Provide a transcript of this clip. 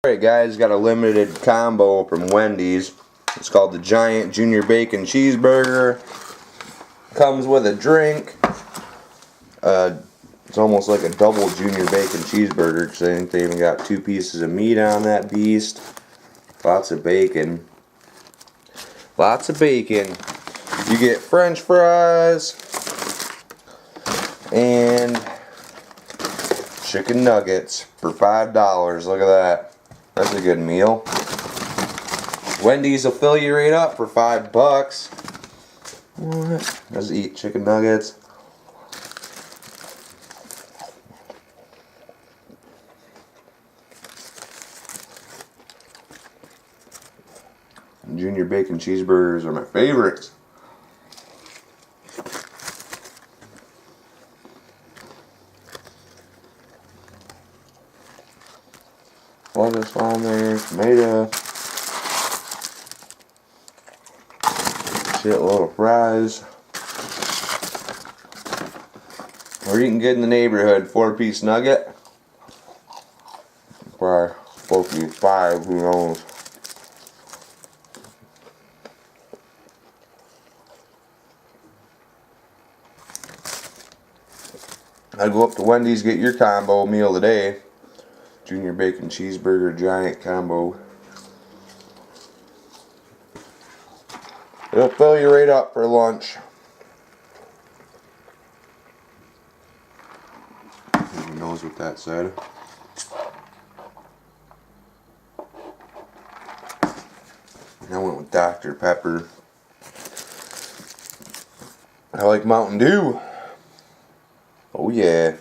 Alright guys, got a limited combo from Wendy's. It's called the Giant Junior Bacon Cheeseburger. Comes with a drink. It's almost like a double Junior Bacon Cheeseburger because I think they even got 2 pieces of meat on that beast. Lots of bacon. Lots of bacon. You get French fries and chicken nuggets for $5. Look at that. That's a good meal. Wendy's will fill you right up for $5. What? Let's eat chicken nuggets. Junior Bacon Cheeseburgers are my favorites. Lettuce on there, tomato, shitload of fries. We're eating good in the neighborhood. 4-piece nugget. Probably supposed to be 5, who knows. I'd go up to Wendy's, get your combo meal today. Junior Bacon Cheeseburger Giant Combo. It'll fill you right up for lunch. Who knows what that said? I went with Dr. Pepper. I like Mountain Dew. Oh yeah.